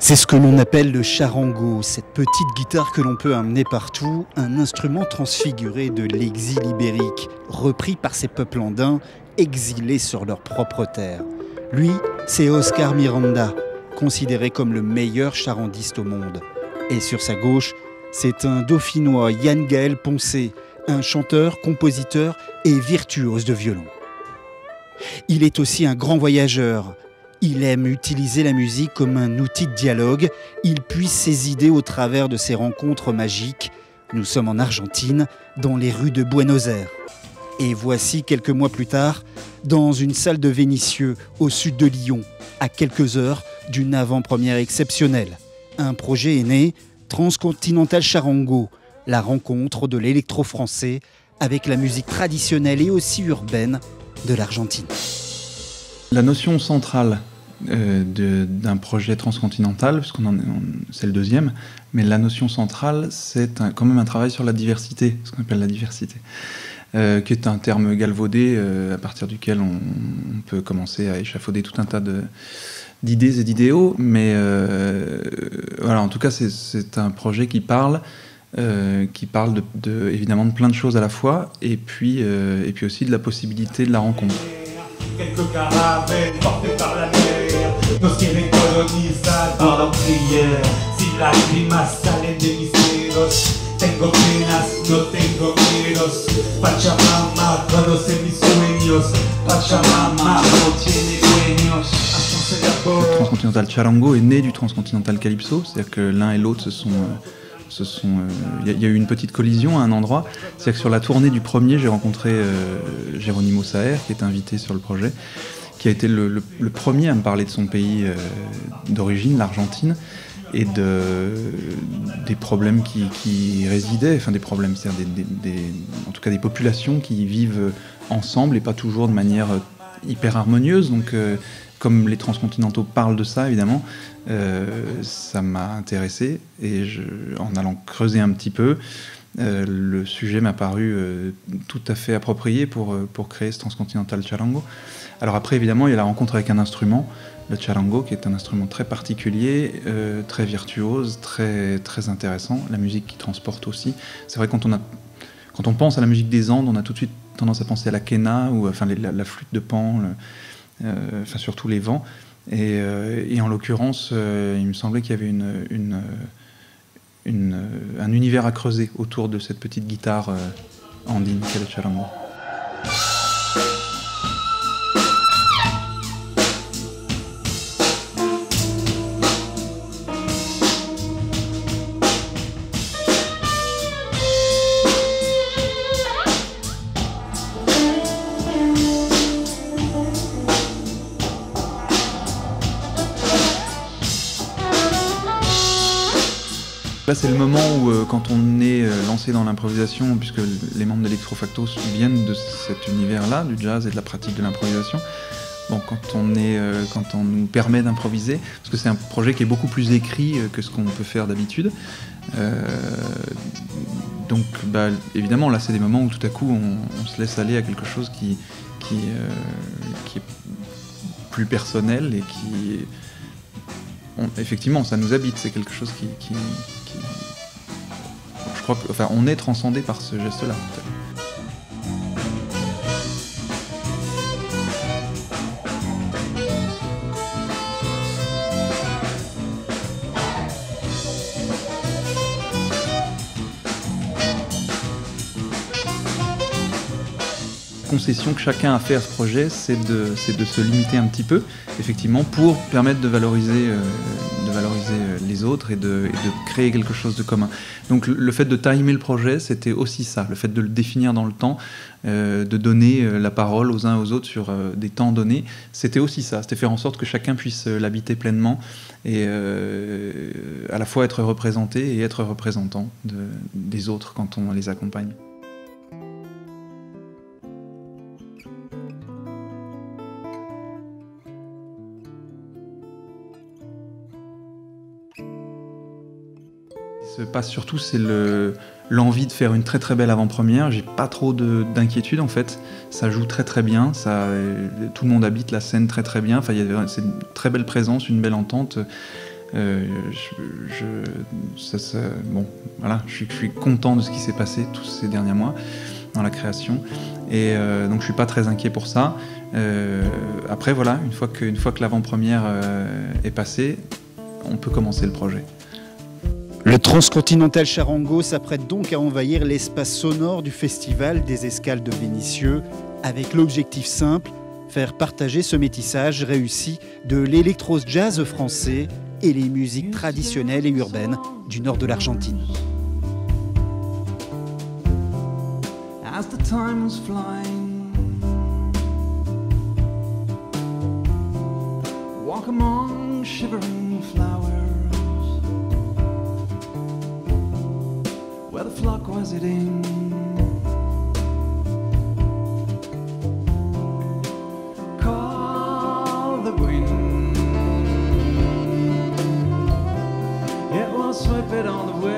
C'est ce que l'on appelle le charango, cette petite guitare que l'on peut amener partout, un instrument transfiguré de l'exil ibérique, repris par ces peuples andins exilés sur leur propre terre. Lui, c'est Oscar Miranda, considéré comme le meilleur charandiste au monde. Et sur sa gauche, c'est un dauphinois, Yann Gaël Poncé, un chanteur, compositeur et virtuose de violon. Il est aussi un grand voyageur. Il aime utiliser la musique comme un outil de dialogue. Il puise ses idées au travers de ses rencontres magiques. Nous sommes en Argentine, dans les rues de Buenos Aires. Et voici quelques mois plus tard, dans une salle de Vénissieux, au sud de Lyon, à quelques heures d'une avant-première exceptionnelle. Un projet est né, Transcontinental Charango, la rencontre de l'électro-français avec la musique traditionnelle et aussi urbaine de l'Argentine. La notion centrale d'un projet transcontinental, puisque c'est le deuxième, mais la notion centrale, c'est quand même un travail sur la diversité, ce qu'on appelle la diversité, qui est un terme galvaudé à partir duquel on peut commencer à échafauder tout un tas d'idées et d'idéaux, mais voilà, en tout cas, c'est un projet qui parle évidemment de plein de choses à la fois, et puis aussi de la possibilité de la rencontre. Quelques caravelles portées par la mer, nos quieren colonizar por prière. Si la grimas salen de mis dedos, tengo penas, no tengo miedos. Pachamama conoce mis sueños, Pachamama no tiene dueños. Le Transcontinental Charango est né du Transcontinental Calypso, c'est-à-dire que l'un et l'autre il y a eu une petite collision à un endroit. C'est-à-dire que sur la tournée du premier, j'ai rencontré Geronimo Saer, qui est invité sur le projet, qui a été le premier à me parler de son pays d'origine, l'Argentine, et des problèmes qui résidaient, enfin des problèmes, c'est-à-dire en tout cas des populations qui vivent ensemble et pas toujours de manière hyper harmonieuse. Donc, comme les transcontinentaux parlent de ça, évidemment, ça m'a intéressé, et en allant creuser un petit peu, le sujet m'a paru tout à fait approprié pour créer ce Transcontinental Charango. Alors après, évidemment, il y a la rencontre avec un instrument, le charango, qui est un instrument très particulier, très virtuose, très, très intéressant, la musique qui transporte aussi. C'est vrai, quand on pense à la musique des Andes, on a tout de suite tendance à penser à la quena, ou enfin la flûte de Pan, enfin surtout les vents. Et en l'occurrence, il me semblait qu'il y avait un univers à creuser autour de cette petite guitare andine qu'est le charango. Là, c'est le moment où, quand on est lancé dans l'improvisation, puisque les membres d'Electrofactos viennent de cet univers-là, du jazz et de la pratique de l'improvisation, bon, quand on nous permet d'improviser, parce que c'est un projet qui est beaucoup plus écrit que ce qu'on peut faire d'habitude, donc évidemment, là, c'est des moments où tout à coup, on se laisse aller à quelque chose qui est plus personnel et qui... effectivement, ça nous habite, c'est quelque chose qui je crois que, enfin, on est transcendé par ce geste-là. La concession que chacun a fait à ce projet, c'est de se limiter un petit peu, effectivement, pour permettre de valoriser les autres et de créer quelque chose de commun. Donc le fait de timer le projet, c'était aussi ça, le fait de le définir dans le temps, de donner la parole aux uns aux autres sur des temps donnés, c'était aussi ça, c'était faire en sorte que chacun puisse l'habiter pleinement et à la fois être représenté et être représentant des autres quand on les accompagne. Ce qui se passe surtout, c'est l'envie de faire une très très belle avant-première. J'ai pas trop d'inquiétude en fait. Ça joue très très bien. Tout le monde habite la scène très très bien. Enfin, c'est une très belle présence, une belle entente. Bon, voilà, je suis content de ce qui s'est passé tous ces derniers mois dans la création. Et donc je suis pas très inquiet pour ça. Après voilà, une fois que l'avant-première est passée, on peut commencer le projet. Le Transcontinental Charango s'apprête donc à envahir l'espace sonore du Festival des Escales de Vénissieux avec l'objectif simple, faire partager ce métissage réussi de l'électro-jazz français et les musiques traditionnelles et urbaines du nord de l'Argentine. As the time was flying, walk among shivering flowers, where the flock was eating. Call the wind, it will sweep it on the way.